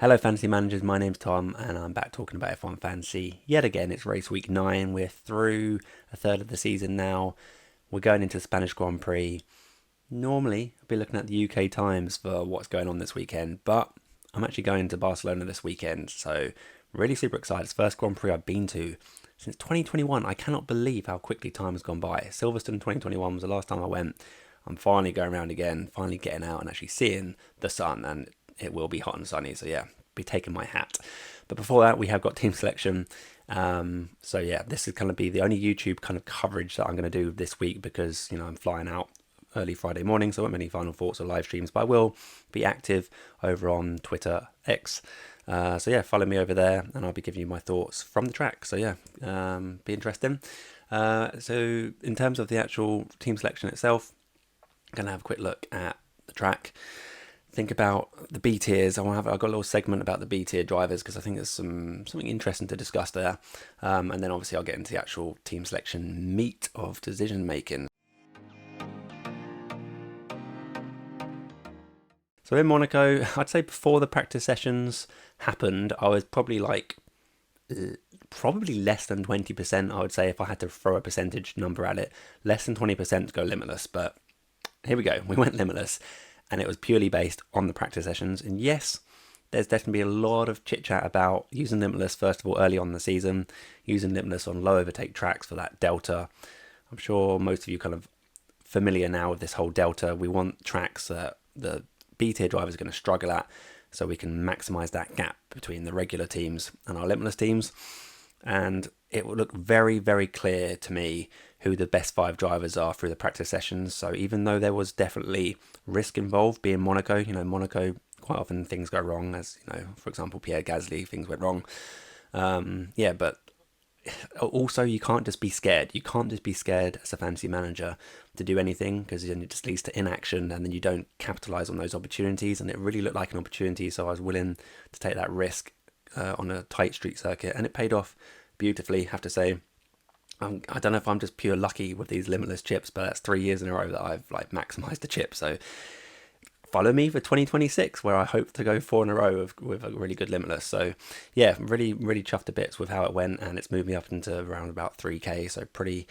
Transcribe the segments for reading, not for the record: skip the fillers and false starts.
Hello, fantasy managers. My name's Tom, and I'm back talking about F1 Fantasy yet again. It's race week 9. We're through a third of the season now. We're going into the Spanish Grand Prix. Normally, I'd be looking at the UK times for what's going on this weekend, but I'm actually going to Barcelona this weekend, so really super excited. It's the first Grand Prix I've been to since 2021. I cannot believe how quickly time has gone by. Silverstone 2021 was the last time I went. I'm finally going around again, finally getting out and actually seeing the sun, and it will be hot and sunny, so yeah, be taking my hat. But before that, we have got team selection. So yeah, this is going to be the only YouTube kind of coverage that I'm going to do this week because, I'm flying out early Friday morning, so I won't have any final thoughts or live streams, but I will be active over on Twitter X. So yeah, follow me over there and I'll be giving you my thoughts from the track. So yeah, be interesting. So in terms of the actual team selection itself, I'm going to have a quick look at the track. Think about the B tiers. I've got a little segment about the B tier drivers because I think there's something interesting to discuss there. And then obviously I'll get into the actual team selection meat of decision making. So in Monaco, I'd say before the practice sessions happened, I was probably less than 20%. I would say if I had to throw a percentage number at it, less than 20% to go limitless. But here we go. We went limitless. And it was purely based on the practice sessions. And yes, there's definitely a lot of chit chat about using limitless, first of all, early on in the season, using limitless on low overtake tracks for that delta. I'm sure most of you kind of familiar now with this whole delta. We want tracks that the B tier drivers are going to struggle at so we can maximize that gap between the regular teams and our limitless teams. And it will look very, very clear to me who the best 5 drivers are through the practice sessions. So even though there was definitely risk involved being Monaco, Monaco, quite often things go wrong, as, for example, Pierre Gasly, things went wrong. But also you can't just be scared. You can't just be scared as a fantasy manager to do anything because then it just leads to inaction and then you don't capitalize on those opportunities. And it really looked like an opportunity, so I was willing to take that risk on a tight street circuit, and it paid off beautifully, have to say. I don't know if I'm just pure lucky with these limitless chips, but that's 3 years in a row that I've maximized the chip. So follow me for 2026, where I hope to go 4 in a row with a really good limitless. So yeah, really, really chuffed to bits with how it went, and it's moved me up into around about 3k. So pretty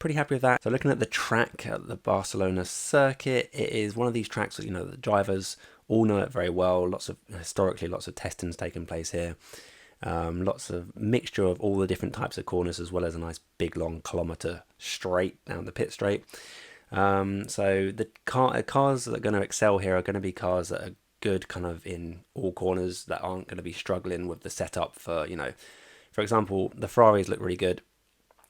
happy with that. So looking at the track at the Barcelona circuit, it is one of these tracks that, the drivers all know it very well. Lots of testings taking place here. Lots of mixture of all the different types of corners, as well as a nice big long kilometre straight down the pit straight. So the cars that are going to excel here are going to be cars that are good kind of in all corners, that aren't going to be struggling with the setup for, for example, the Ferraris look really good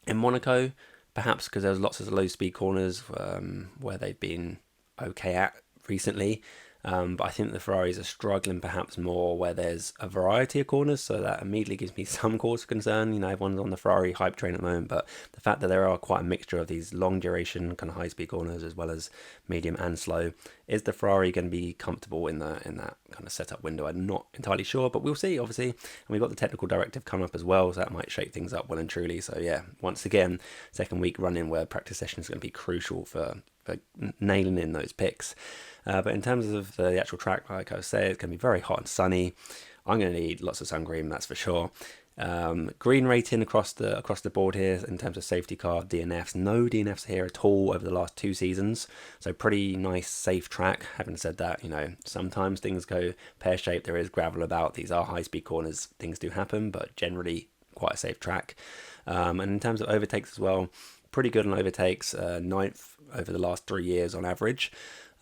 in Monaco, perhaps because there's lots of low speed corners where they've been okay at recently. But I think the Ferraris are struggling perhaps more where there's a variety of corners, so that immediately gives me some cause for concern. Everyone's on the Ferrari hype train at the moment, but the fact that there are quite a mixture of these long duration kind of high speed corners as well as medium and slow, is the Ferrari going to be comfortable in that kind of setup window? I'm not entirely sure, but we'll see, obviously. And we've got the technical directive coming up as well, so that might shake things up well and truly. So yeah, once again, second week running where practice session is going to be crucial for nailing in those picks. But in terms of the actual track, like I was saying, it's going to be very hot and sunny. I'm going to need lots of sun cream, that's for sure. Green rating across the board here in terms of safety car, DNFs. No DNFs here at all over the last 2 seasons. So pretty nice, safe track. Having said that, sometimes things go pear-shaped. There is gravel about. These are high-speed corners. Things do happen, but generally quite a safe track. And in terms of overtakes as well, pretty good on overtakes. 9th over the last 3 years on average.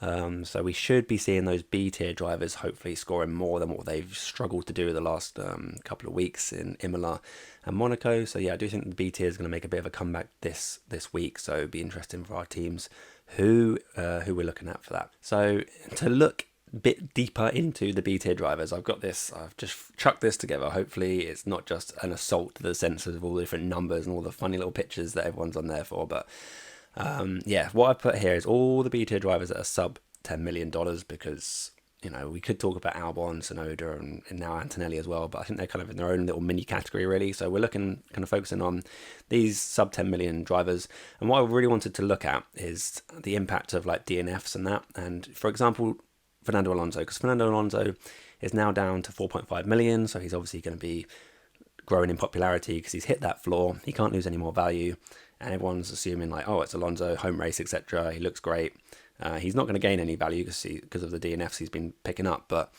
So we should be seeing those B tier drivers hopefully scoring more than what they've struggled to do the last couple of weeks in Imola and Monaco. So yeah, I do think the B tier is going to make a bit of a comeback this week. So it'll be interesting for our teams who we're looking at for that. So to look a bit deeper into the B tier drivers, I've just chucked this together. Hopefully it's not just an assault to the senses of all the different numbers and all the funny little pictures that everyone's on there for, but what I put here is all the B tier drivers that are sub $10 million because, we could talk about Albon, Tsunoda, and now Antonelli as well, but I think they're kind of in their own little mini category, really. So we're looking, kind of focusing on these sub 10 million drivers. And what I really wanted to look at is the impact of DNFs and that. And for example, Fernando Alonso, because Fernando Alonso is now down to 4.5 million. So he's obviously going to be growing in popularity because he's hit that floor. He can't lose any more value. And everyone's assuming like, oh, it's Alonso, home race, etc. He looks great. He's not going to gain any value because of the DNFs he's been picking up, but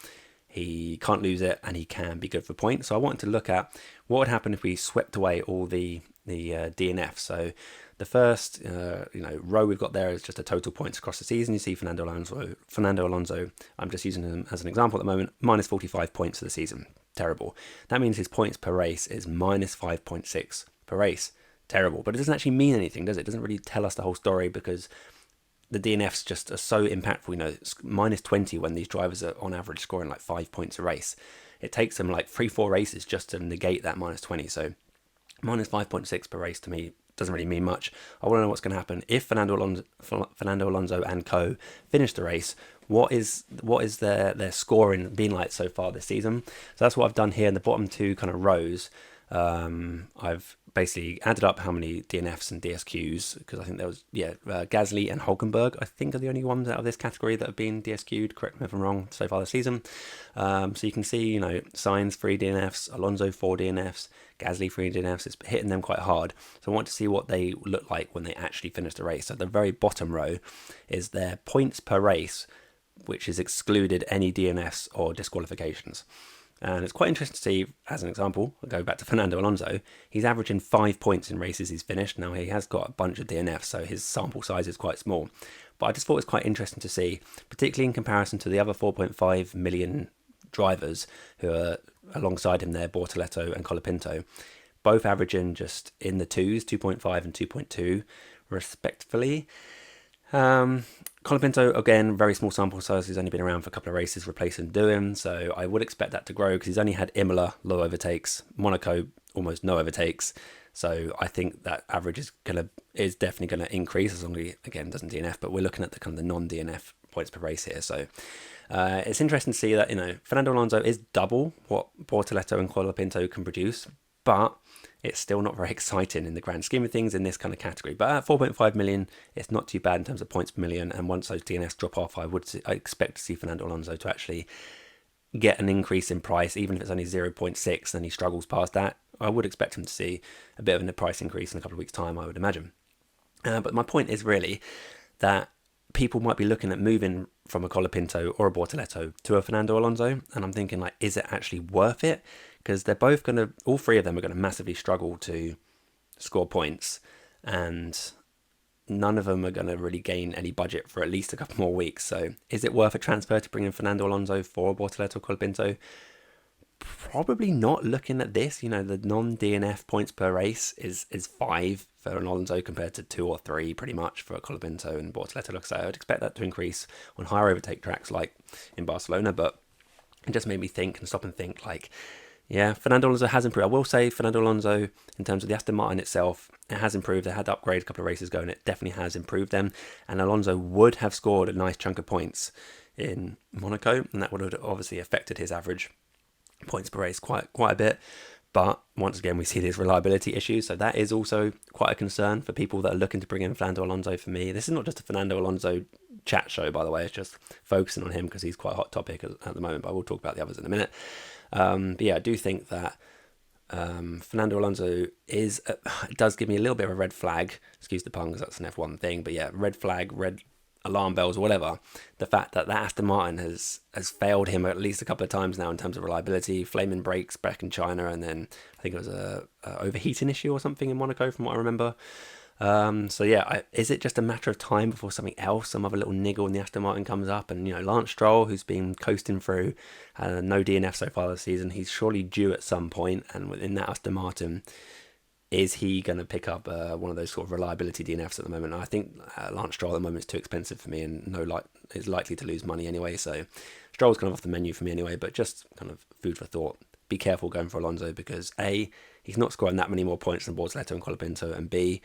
he can't lose it and he can be good for points. So I wanted to look at what would happen if we swept away all the DNFs. So the first row we've got there is just a total points across the season. You see Fernando Alonso, I'm just using him as an example at the moment, minus 45 points for the season. Terrible. That means his points per race is minus 5.6 per race. Terrible. But it doesn't actually mean anything, does it? It doesn't really tell us the whole story because the DNFs just are so impactful. It's minus 20 when these drivers are on average scoring like 5 points a race. It takes them like 3-4 races just to negate that minus 20. So minus 5.6 per race to me doesn't really mean much. I want to know what's going to happen if Fernando Alonso and co finish the race. What is their scoring been like so far this season? So that's what I've done here in the bottom two kind of rows. I've basically added up how many DNFs and DSQs, because I think there was, Gasly and Hulkenberg, I think, are the only ones out of this category that have been DSQ'd, correct me if I'm wrong, so far this season. So you can see, Sainz 3 DNFs, Alonso 4 DNFs, Gasly 3 DNFs, it's hitting them quite hard. So I want to see what they look like when they actually finish the race. So the very bottom row is their points per race, which is excluded any DNFs or disqualifications. And it's quite interesting to see, as an example, I'll go back to Fernando Alonso, he's averaging 5 points in races he's finished. Now, he has got a bunch of DNFs, so his sample size is quite small. But I just thought it was quite interesting to see, particularly in comparison to the other 4.5 million drivers who are alongside him there, Bortoleto and Colapinto, both averaging just in the 2.5 and 2.2, respectively. Colapinto, again, very small sample size. He's only been around for a couple of races, replacing Doohan. So I would expect that to grow because he's only had Imola, low overtakes, Monaco, almost no overtakes. So I think that average is definitely going to increase as long as he, again, doesn't DNF. But we're looking at the kind of the non-DNF points per race here. So it's interesting to see that, Fernando Alonso is double what Bortoleto and Colapinto can produce, but it's still not very exciting in the grand scheme of things in this kind of category. But at 4.5 million, it's not too bad in terms of points per million. And once those DNFs drop off, I expect to see Fernando Alonso to actually get an increase in price, even if it's only 0.6 and he struggles past that. I would expect him to see a bit of a price increase in a couple of weeks' time, I would imagine. But my point is really that people might be looking at moving from a Colapinto or a Bortoleto to a Fernando Alonso. And I'm thinking, like, is it actually worth it? Because they're both all three of them are going to massively struggle to score points, and none of them are going to really gain any budget for at least a couple more weeks. So is it worth a transfer to bring in Fernando Alonso for Bortoleto or Colapinto? Probably not, looking at this. The non-DNF points per race is 5 for Alonso compared to 2 or 3 pretty much for Colapinto and Bortoleto. Like I say, I would expect that to increase on higher overtake tracks like in Barcelona, but it just made me stop and think like, yeah, Fernando Alonso has improved. I will say Fernando Alonso, in terms of the Aston Martin itself, it has improved. They had to upgrade a couple of races ago, and it definitely has improved them. And Alonso would have scored a nice chunk of points in Monaco, and that would have obviously affected his average points per race quite a bit. But once again, we see these reliability issues, so that is also quite a concern for people that are looking to bring in Fernando Alonso. For me, this is not just a Fernando Alonso chat show, by the way. It's just focusing on him because he's quite a hot topic at the moment, but we'll talk about the others in a minute. But yeah, I do think that Fernando Alonso does give me a little bit of a red flag. Excuse the pun, because that's an F1 thing. But yeah, red flag, red alarm bells or whatever. The fact that Aston Martin has failed him at least a couple of times now in terms of reliability, flaming brakes back in China, and then I think it was a overheating issue or something in Monaco from what I remember. So yeah, is it just a matter of time before something else, some other little niggle in the Aston Martin comes up? And Lance Stroll, who's been coasting through, no DNF so far this season, he's surely due at some point. And within that Aston Martin, is he going to pick up one of those sort of reliability DNFs at the moment? I think Lance Stroll at the moment is too expensive for me, and is likely to lose money anyway. So Stroll's kind of off the menu for me anyway. But just kind of food for thought. Be careful going for Alonso because A, he's not scoring that many more points than Bortoleto and Colapinto, and B,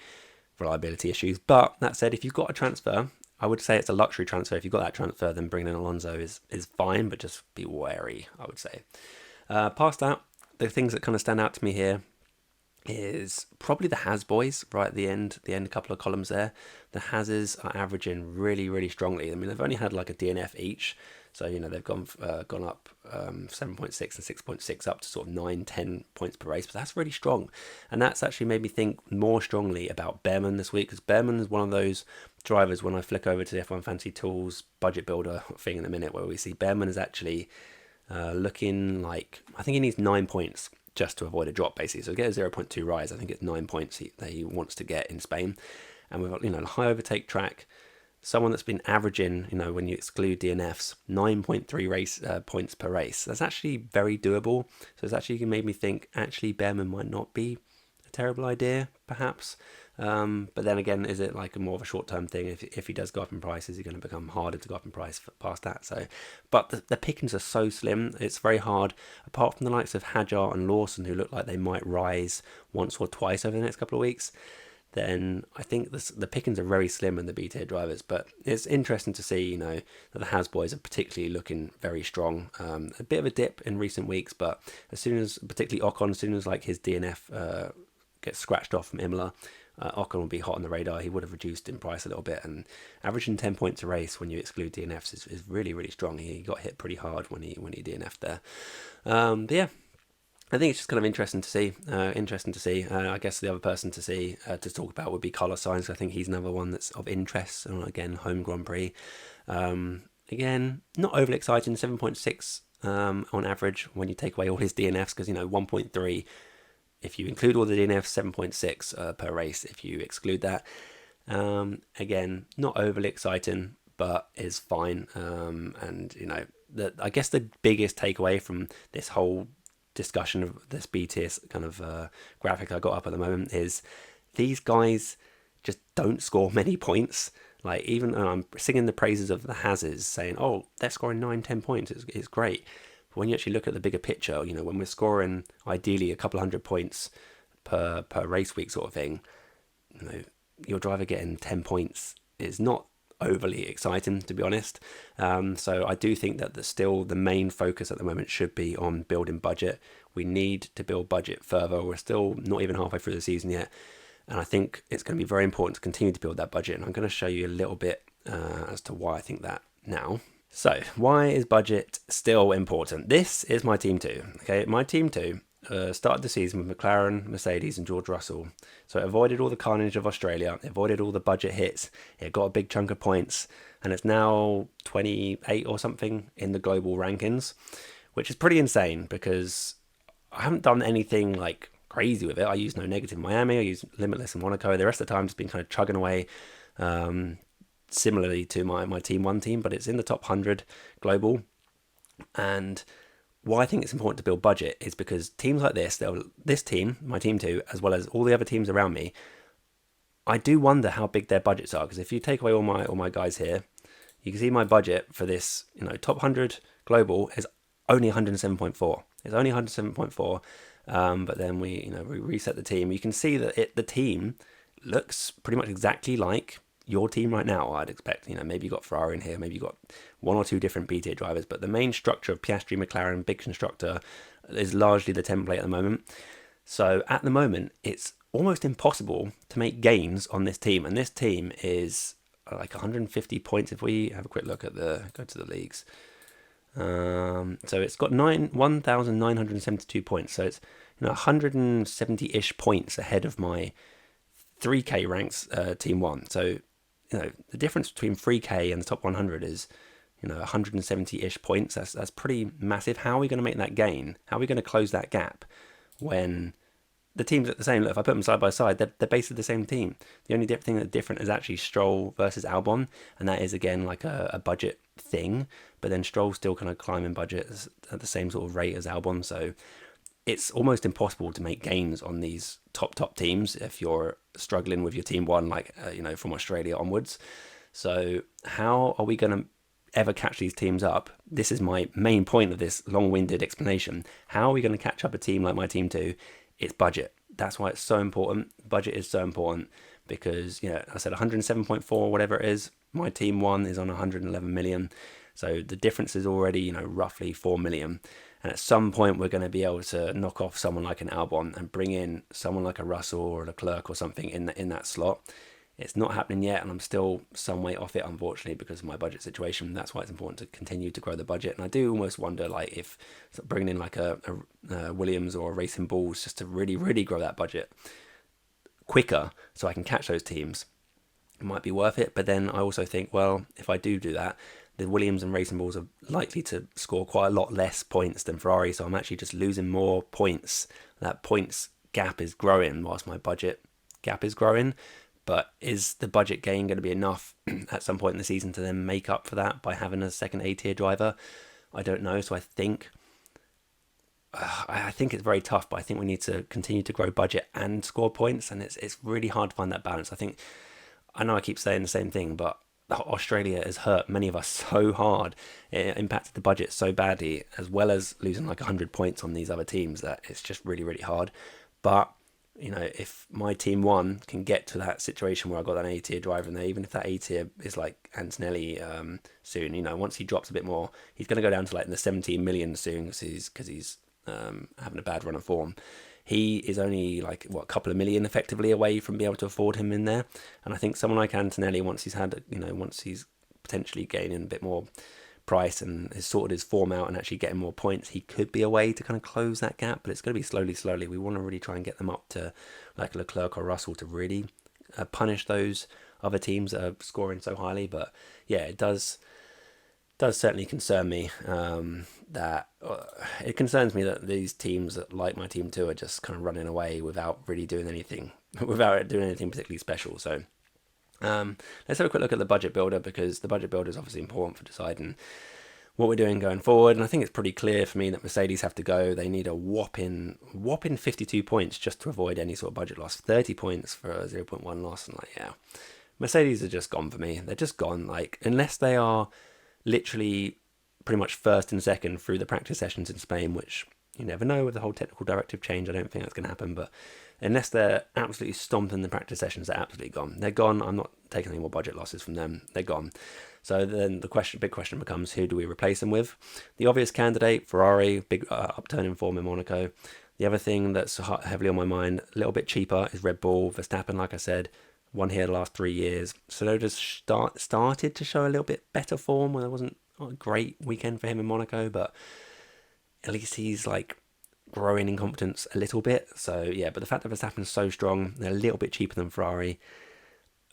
reliability issues. But that said, if you've got a transfer, I would say it's a luxury transfer. If you've got that transfer, then bringing in Alonso is fine, but just be wary, I would say. Past that, the things that kind of stand out to me here is probably the Haas boys right at the end couple of columns there. The Haases are averaging really, really strongly. I mean, they've only had like a DNF each, So, they've gone up 7.6 and 6.6 up to sort of 9-10 points per race. But that's really strong. And that's actually made me think more strongly about Behrman this week, because Behrman is one of those drivers, when I flick over to the F1 Fantasy Tools budget builder thing in a minute, where we see Behrman is actually looking like, I think he needs 9 points just to avoid a drop, basically. So get a 0.2 rise. I think it's 9 points that he wants to get in Spain. And we've got, a high overtake track, someone that's been averaging, when you exclude DNFs, 9.3 points per race. That's actually very doable. So it's actually made me think, actually, Behrman might not be a terrible idea, perhaps. But then again, is it like a more of a short-term thing? If he does go up in price, is he going to become harder to go up in price past that? So, but the pickings are so slim, it's very hard. Apart from the likes of Hadjar and Lawson, who look like they might rise once or twice over the next couple of weeks, then I think the pickings are very slim in the B-tier drivers. But it's interesting to see, that the Has boys are particularly looking very strong. A bit of a dip in recent weeks, but as soon as, particularly Ocon, as soon as like his DNF gets scratched off from Imola, Ocon will be hot on the radar. He would have reduced in price a little bit, and averaging 10 points a race when you exclude DNFs is really, really strong. He got hit pretty hard when he DNF'd there. But yeah, I think it's just kind of interesting to see. I guess the other person to talk about would be Carlos Sainz. I think he's another one that's of interest. And again, home Grand Prix. Again, not overly exciting. 7.6 on average when you take away all his DNFs, because 1.3. If you include all the DNFs, 7.6 per race. If you exclude that, again, not overly exciting, but is fine. And I guess the biggest takeaway from this whole discussion of this B tier kind of graphic I got up at the moment is these guys just don't score many points. Like, even I'm singing the praises of the Hases, saying, oh, they're scoring 9-10 points, it's great. But when you actually look at the bigger picture, when we're scoring ideally a couple hundred points per race week sort of thing, your driver getting 10 points is not overly exciting, to be honest. So I do think that still the main focus at the moment should be on building budget. We need to build budget further. We're still not even halfway through the season yet, and I think it's going to be very important to continue to build that budget. And I'm going to show you a little bit as to why I think that now. So why is budget still important? This is my team 2. Okay, my team 2 started the season with McLaren, Mercedes and George Russell. So it avoided all the carnage of Australia, it avoided all the budget hits, it got a big chunk of points, and it's now 28 or something in the global rankings, which is pretty insane, because I haven't done anything like crazy with it. I used no negative in Miami, I used limitless in Monaco. The rest of the time it's been kind of chugging away, similarly to my team 1 team, but it's in the top 100 global. And why I think it's important to build budget is because teams like this team, my team 2, as well as all the other teams around me, I do wonder how big their budgets are. Because if you take away all my guys here, you can see my budget for this, top 100 global is only 107.4. It's only 107.4. But then we reset the team. You can see that the team looks pretty much exactly like your team right now. I'd expect, maybe you got Ferrari in here, maybe you got 1 or 2 different B tier drivers, but the main structure of Piastri, McLaren, big constructor is largely the template at the moment. So at the moment, it's almost impossible to make gains on this team, and this team is like 150 points. If we have a quick look at go to the leagues, so it's got 1,972 points. So it's 170-ish points ahead of my 3K ranks team 1. So the difference between 3K and the top 100 is 170-ish points. That's pretty massive. How are we going to make that gain? How are we going to close that gap when the teams look the same? Look, if I put them side by side, they're basically the same team. The only thing that's different is actually Stroll versus Albon, and that is again like a budget thing. But then Stroll's still kind of climbing budget at the same sort of rate as Albon, so it's almost impossible to make gains on these top teams if you're struggling with your team 1, like from Australia onwards. So how are we going to ever catch these teams up? This is my main point of this long-winded explanation. How are we going to catch up a team like my team 2? It's budget. That's why it's so important. Budget is so important because, I said 107.4, whatever it is. My team 1 is on 111 million. So the difference is already, roughly 4 million. And at some point, we're going to be able to knock off someone like an Albon and bring in someone like a Russell or a Leclerc or something in that slot. It's not happening yet, and I'm still some way off it, unfortunately, because of my budget situation. That's why it's important to continue to grow the budget. And I do almost wonder, like, if bringing in like a Williams or a Racing Bulls just to really, really grow that budget quicker, so I can catch those teams, it might be worth it. But then I also think, well, if I do that, the Williams and Racing Bulls are likely to score quite a lot less points than Ferrari, so I'm actually just losing more points. That points gap is growing whilst my budget gap is growing. But is the budget gain going to be enough at some point in the season to then make up for that by having a second A-tier driver? I don't know. So I think it's very tough, but I think we need to continue to grow budget and score points, and it's really hard to find that balance. I know I keep saying the same thing, but Australia has hurt many of us so hard. It impacted the budget so badly, as well as losing like 100 points on these other teams, that it's just really, really hard. But if my team one can get to that situation where I got an A-tier driver in there, even if that A-tier is like Antonelli soon, once he drops a bit more, he's going to go down to like the 17 million soon because he's having a bad run of form. He is only like a couple of million effectively away from being able to afford him in there. And I think someone like Antonelli, once he's potentially gaining a bit more price and has sorted his form out and actually getting more points, he could be a way to kind of close that gap. But it's going to be slowly. We want to really try and get them up to like Leclerc or Russell to really punish those other teams that are scoring so highly. But yeah, it does certainly concern me that it concerns me that these teams that like my team too are just kind of running away without really doing anything, without doing anything particularly special. So let's have a quick look at the budget builder, because the budget builder is obviously important for deciding what we're doing going forward. And I think it's pretty clear for me that Mercedes have to go. They need a whopping 52 points just to avoid any sort of budget loss. 30 points for a 0.1 loss, and Mercedes are just gone for me. They're just gone. Like, unless they are literally pretty much first and second through the practice sessions in Spain, which you never know with the whole technical directive change. I don't think that's going to happen, but unless they're absolutely stomping the practice sessions, they're absolutely gone. They're gone. I'm not taking any more budget losses from them. They're gone. So then the big question becomes, who do we replace them with? The obvious candidate, Ferrari, big upturn in form in Monaco. The other thing that's heavily on my mind, a little bit cheaper, is Red Bull. Verstappen, like I said, won here the last 3 years. Sonoda's started to show a little bit better form. Well, it wasn't a great weekend for him in Monaco, but at least he's like growing in confidence a little bit. So yeah, but the fact that Verstappen's so strong, they're a little bit cheaper than Ferrari.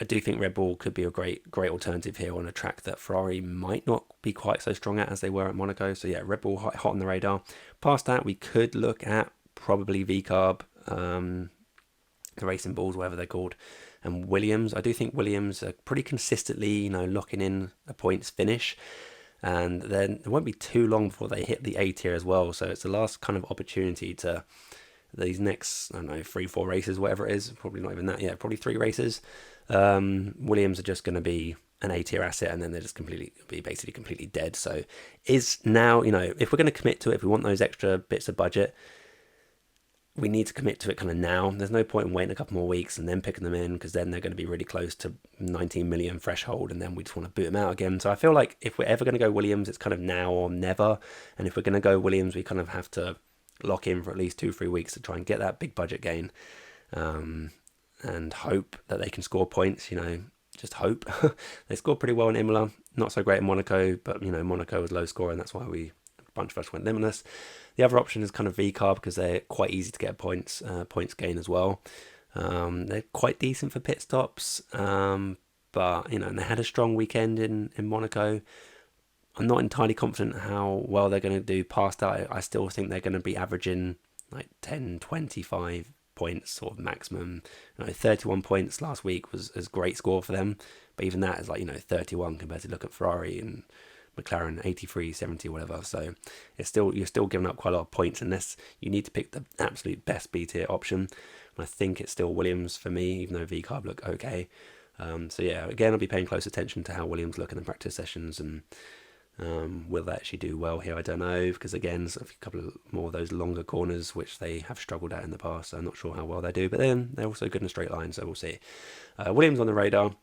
I do think Red Bull could be a great alternative here on a track that Ferrari might not be quite so strong at as they were at Monaco. So yeah, Red Bull hot on the radar. Past that, we could look at probably VCarb, the Racing Bulls, whatever they're called, and Williams. I do think Williams are pretty consistently, locking in a points finish. And then it won't be too long before they hit the A tier as well. So it's the last kind of opportunity to these next, 3-4 races, whatever it is. Probably not even that. Yeah, probably 3 races. Williams are just going to be an A tier asset, and then they're just basically completely dead. So is now, if we're going to commit to it, if we want those extra bits of budget, we need to commit to it kind of now. There's no point in waiting a couple more weeks and then picking them in, because then they're going to be really close to 19 million threshold, and then we just want to boot them out again. So I feel like if we're ever going to go Williams, it's kind of now or never. And if we're going to go Williams, we kind of have to lock in for at least 2-3 weeks to try and get that big budget gain, and hope that they can score points. Just hope. They scored pretty well in Imola, not so great in Monaco, but Monaco was low scoring, that's why a bunch of us went limitless. The other option is kind of VCarb, because they're quite easy to get points gain as well. They're quite decent for pit stops, but and they had a strong weekend in Monaco. I'm not entirely confident how well they're going to do past that. I still think they're going to be averaging like 10, 25 points sort of maximum. 31 points last week was a great score for them, but even that is like 31 compared to look at Ferrari and McLaren 83, 70, whatever. So you're still giving up quite a lot of points unless you need to pick the absolute best B tier option. And I think it's still Williams for me, even though VCarb look okay. So yeah, again, I'll be paying close attention to how Williams look in the practice sessions, and will they actually do well here? I don't know, because again, there's a couple of more of those longer corners which they have struggled at in the past, so I'm not sure how well they do, but then they're also good in a straight line, so we'll see. Williams on the radar.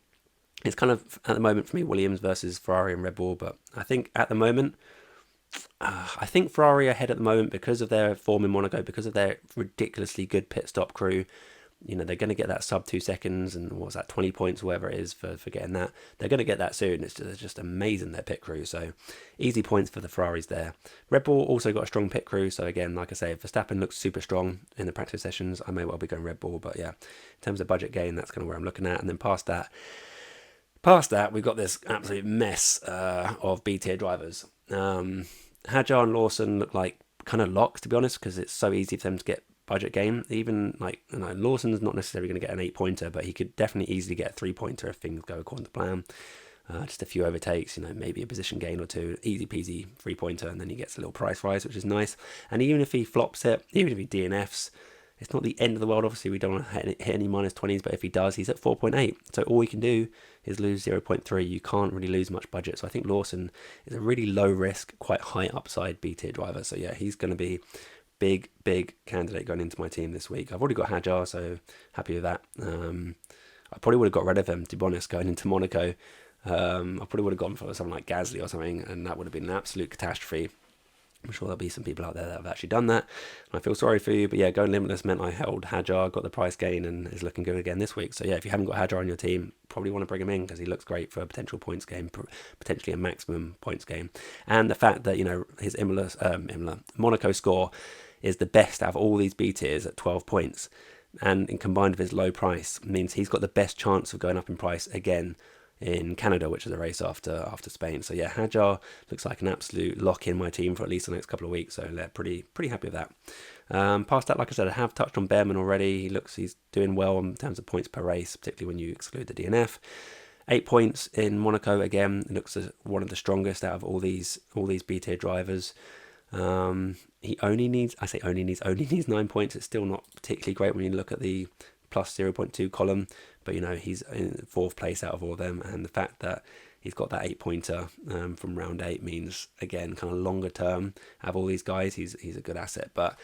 It's kind of, at the moment for me, Williams versus Ferrari and Red Bull, but I think at the moment, I think Ferrari are ahead at the moment because of their form in Monaco, because of their ridiculously good pit stop crew. they're going to get that sub 2 seconds, and what's that, 20 points, whatever it is for getting that. They're going to get that soon. It's just amazing, their pit crew. So easy points for the Ferraris there. Red Bull also got a strong pit crew. So again, like I say, if Verstappen looks super strong in the practice sessions, I may well be going Red Bull. But yeah, in terms of budget gain, that's kind of where I'm looking at. And then past that, we've got this absolute mess of B tier drivers. Hadjar and Lawson look like kind of locks, to be honest, because it's so easy for them to get budget gain. Even Lawson's not necessarily going to get an 8-pointer, but he could definitely easily get a 3-pointer if things go according to plan. Just a few overtakes, maybe a position gain or two, easy peasy 3-pointer, and then he gets a little price rise, which is nice. And even if he flops it, even if he DNFs, it's not the end of the world. Obviously, we don't want to hit any -20s, but if he does, he's at 4.8. So all he can do is lose 0.3. You can't really lose much budget. So I think Lawson is a really low risk, quite high upside B tier driver. So yeah, he's going to be big candidate going into my team this week. I've already got Hadjar, so happy with that. I probably would have got rid of him, to be honest, going into Monaco. I probably would have gone for something like Gasly or something, and that would have been an absolute catastrophe. I'm sure there'll be some people out there that have actually done that, and I feel sorry for you. But yeah, going limitless meant I held Hadjar, got the price gain, and is looking good again this week. So yeah, if you haven't got Hadjar on your team, probably want to bring him in because he looks great for a potential points game, potentially a maximum points game. And the fact that his Monaco score is the best out of all these B tiers at 12 points, and combined with his low price means he's got the best chance of going up in price again in Canada, which is a race after Spain. So yeah, Hadjar looks like an absolute lock in my team for at least the next couple of weeks. So yeah, pretty happy with that. Past that, like I said, I have touched on Behrman already. He's doing well in terms of points per race, particularly when you exclude the DNF. 8 points in Monaco again. It looks as one of the strongest out of all these B tier drivers. He only needs 9 points. It's still not particularly great when you look at the plus 0.2 column, but he's in 4th place out of all of them, and the fact that he's got that 8-pointer from round 8 means, again, kind of longer term, out of all these guys, he's a good asset. But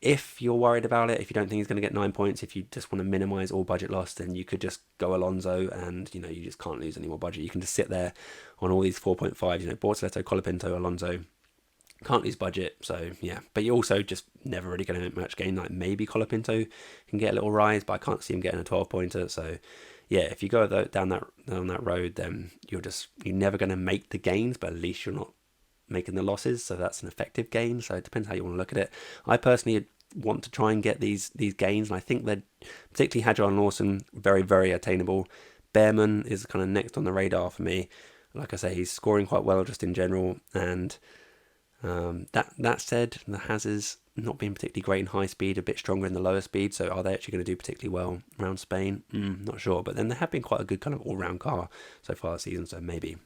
if you're worried about it, if you don't think he's going to get 9 points, if you just want to minimize all budget loss, then you could just go Alonso, and you just can't lose any more budget. You can just sit there on all these 4.5s, Bortoleto, Colapinto, Alonso. Can't lose budget, so yeah. But you're also just never really going to make much gain. Like maybe Colapinto can get a little rise, but I can't see him getting a 12-pointer. So yeah, if you go down that road, then you're never going to make the gains, but at least you're not making the losses. So that's an effective gain. So it depends how you want to look at it. I personally want to try and get these gains, and I think that particularly Hadjar and Lawson very, very attainable. Behrman is kind of next on the radar for me. Like I say, he's scoring quite well just in general, and that said, the Hazes not being particularly great in high speed, a bit stronger in the lower speed. So are they actually going to do particularly well around Spain? Not sure. But then they have been quite a good kind of all-round car so far this season. So maybe.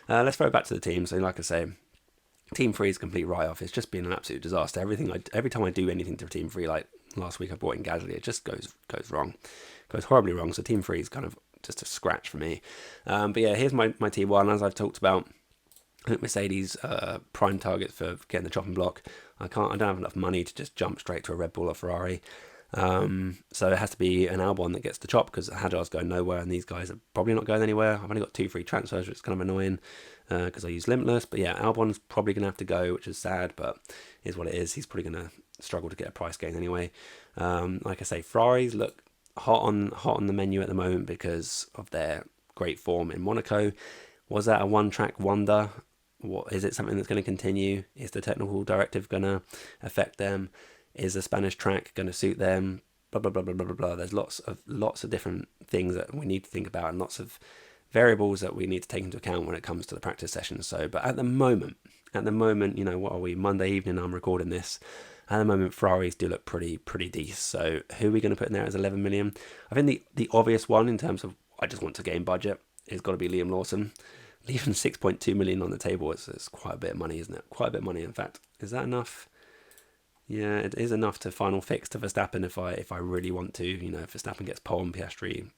Let's throw it back to the team. So like I say, Team 3 is a complete write-off. It's just been an absolute disaster. Every time I do anything to Team 3, like last week I brought in Gasly, it just goes wrong. Goes horribly wrong. So Team 3 is kind of just a scratch for me. But yeah, here's my Team 1. As I've talked about, I think Mercedes prime target for getting the chopping block. I don't have enough money to just jump straight to a Red Bull or Ferrari. So it has to be an Albon that gets the chop, because Hadjar's going nowhere and these guys are probably not going anywhere. I've only got 2 free transfers, which is kind of annoying because I use Limitless. But yeah, Albon's probably going to have to go, which is sad, but is what it is. He's probably going to struggle to get a price gain anyway. Like I say, Ferraris look hot on the menu at the moment because of their great form in Monaco. Was that a one-track wonder? What is it? Something that's going to continue? Is the technical directive going to affect them? Is the Spanish track going to suit them? Blah blah blah blah blah blah blah. There's lots of different things that we need to think about, and lots of variables that we need to take into account when it comes to the practice sessions. So, but at the moment, what are we? Monday evening, I'm recording this. At the moment, Ferraris do look pretty decent. So, who are we going to put in there as 11 million? I think the obvious one in terms of I just want to gain budget is got to be Liam Lawson. Leaving 6.2 million on the table is quite a bit of money, isn't it? Quite a bit of money, in fact. Is that enough? Yeah, it is enough to final fix to Verstappen if I really want to. If Verstappen gets pole and Piastri,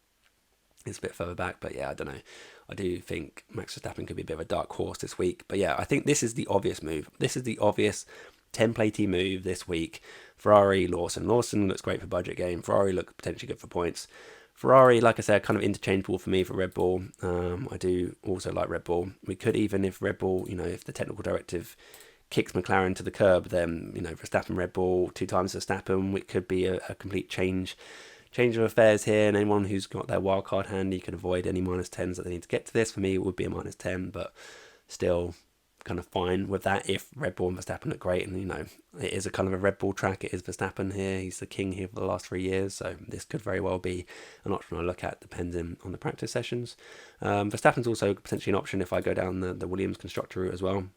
it's a bit further back. But yeah, I don't know. I do think Max Verstappen could be a bit of a dark horse this week. But yeah, I think this is the obvious move. This is the obvious template-y move this week. Ferrari, Lawson. Lawson looks great for budget game. Ferrari look potentially good for points. Ferrari, like I said, kind of interchangeable for me for Red Bull. I do also like Red Bull. We could even, if Red Bull, if the technical directive kicks McLaren to the curb, then Verstappen, Red Bull, 2 times Verstappen, it could be a complete change of affairs here. And anyone who's got their wildcard handy can avoid any -10s that they need to get to this. For me, it would be a -10, but still kind of fine with that if Red Bull and Verstappen look great. And it is a kind of a Red Bull track. It is Verstappen here. He's the king here for the last 3 years, so this could very well be an option I look at depending on the practice sessions. Verstappen's also potentially an option if I go down the Williams constructor route as well.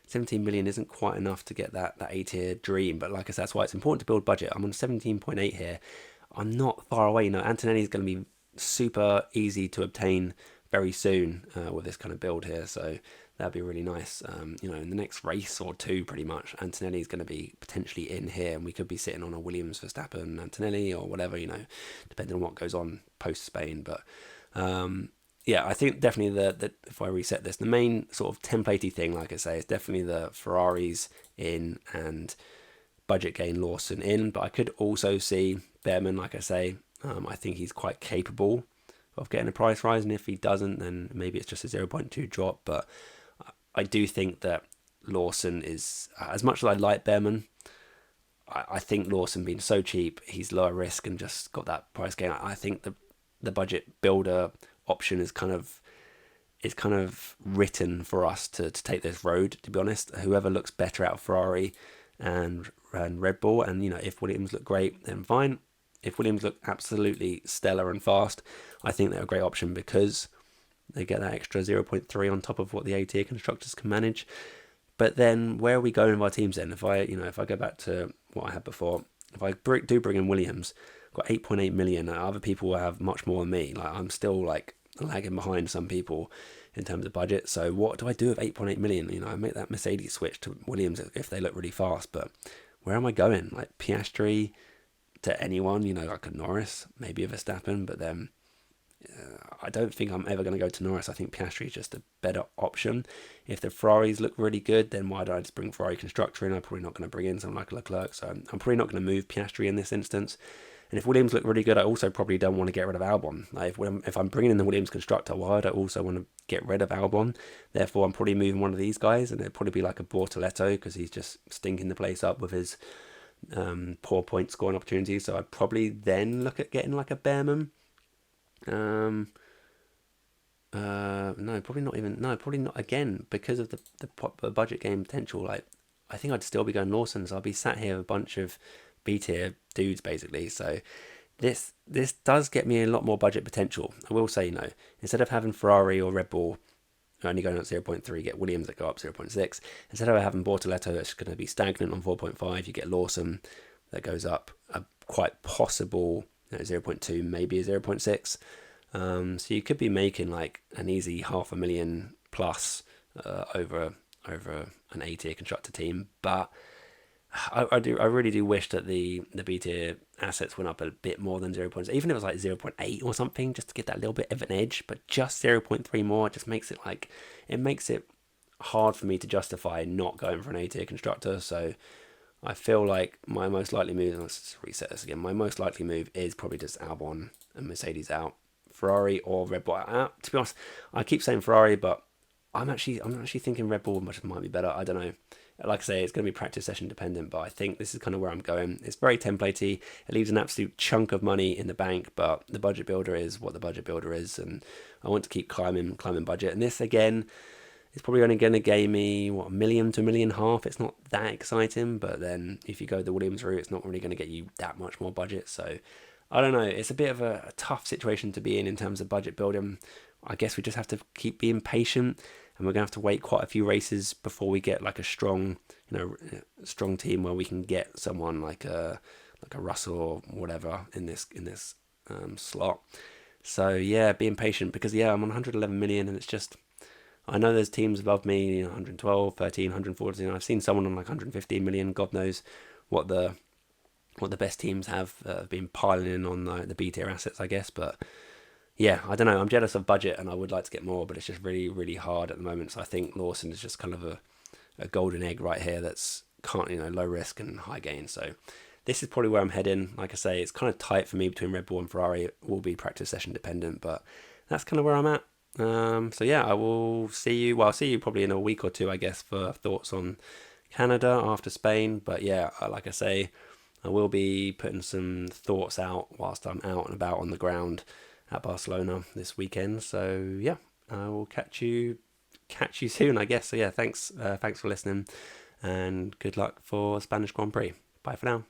17 million isn't quite enough to get that A-tier dream, but like I said, that's why it's important to build budget. I'm on 17.8 here. I'm not far away. Antonelli's going to be super easy to obtain very soon with this kind of build here, so that'd be really nice. In the next race or two, pretty much, Antonelli's going to be potentially in here, and we could be sitting on a Williams, Verstappen, Antonelli, or whatever, depending on what goes on post Spain. But yeah, I think definitely that if I reset this, the main sort of templatey thing, like I say, is definitely the Ferraris in and budget gain Lawson in. But I could also see Behrman, like I say, I think he's quite capable of getting a price rise, and if he doesn't, then maybe it's just a 0.2 drop. But I do think that Lawson is, as much as I like Behrman, I think Lawson being so cheap, he's lower risk and just got that price gain. I think the budget builder option is kind of written for us to take this road, to be honest. Whoever looks better out of Ferrari and Red Bull, and if Williams look great, then fine. If Williams look absolutely stellar and fast, I think they're a great option because they get that extra 0.3 on top of what the A-tier constructors can manage. But then where are we going with our teams then? If I go back to what I had before, if I do bring in Williams, I've got 8.8 million. Other people will have much more than me. Like, I'm still lagging behind some people in terms of budget. So what do I do with 8.8 million? I make that Mercedes switch to Williams if they look really fast. But where am I going? Like Piastri to anyone, like a Norris, maybe a Verstappen, but then I don't think I'm ever going to go to Norris. I think Piastri is just a better option. If the Ferraris look really good, then why don't I just bring Ferrari constructor in? I'm probably not going to bring in someone like Leclerc, so I'm probably not going to move Piastri in this instance. And if Williams look really good, I also probably don't want to get rid of Albon. Like if I'm bringing in the Williams constructor, why would I also want to get rid of Albon? Therefore, I'm probably moving one of these guys, and it'd probably be like a Bortoletto because he's just stinking the place up with his poor point scoring opportunities. So I'd probably then look at getting like a Behrman. No, probably not even. No, probably not again because of the budget game potential. Like, I think I'd still be going Lawson. So I'll be sat here with a bunch of B tier dudes basically. So this does get me a lot more budget potential. I will say, instead of having Ferrari or Red Bull only going up 0.3, get Williams that go up 0.6. Instead of having Bortoletto that's going to be stagnant on 4.5, you get Lawson that goes up a quite possible 0.2, maybe a 0.6. So you could be making like an easy 500,000 plus over an A-tier constructor team. But I really do wish that the B tier assets went up a bit more than 0.6, even if it was like 0.8 or something, just to get that little bit of an edge. But just 0.3 more just makes it hard for me to justify not going for an A tier constructor. So I feel like my most likely move, let's reset this again, my most likely move is probably just Albon and Mercedes out, Ferrari or Red Bull out. To be honest, I keep saying Ferrari, but I'm actually thinking Red Bull might be better. I don't know. Like I say, it's going to be practice session dependent, but I think this is kind of where I'm going. It's very templatey. It leaves an absolute chunk of money in the bank, but the budget builder is what the budget builder is, and I want to keep climbing budget. And this again is probably only going to gain me $1 million to $1.5 million. It's not that exciting, but then if you go the Williams route, it's not really going to get you that much more budget. So I don't know. It's a bit of a tough situation to be in terms of budget building. I guess we just have to keep being patient, and we're going to have to wait quite a few races before we get like a strong team where we can get someone like a Russell or whatever in this slot. So yeah, being patient because I'm on 111 million, and it's just, I know there's teams above me, 112, 13, 114. I've seen someone on like 115 million. God knows what the best teams have been piling in on the B tier assets, I guess, but. Yeah, I don't know. I'm jealous of budget and I would like to get more, but it's just really, really hard at the moment. So I think Lawson is just kind of a golden egg right here that's low risk and high gain. So this is probably where I'm heading. Like I say, it's kind of tight for me between Red Bull and Ferrari. It will be practice session dependent, but that's kind of where I'm at. So yeah, I will see you. Well, I'll see you probably in a week or two, I guess, for thoughts on Canada after Spain. But yeah, like I say, I will be putting some thoughts out whilst I'm out and about on the ground at Barcelona this weekend. So yeah, I will catch you soon, I guess. So yeah, thanks for listening, and good luck for Spanish Grand Prix. Bye for now.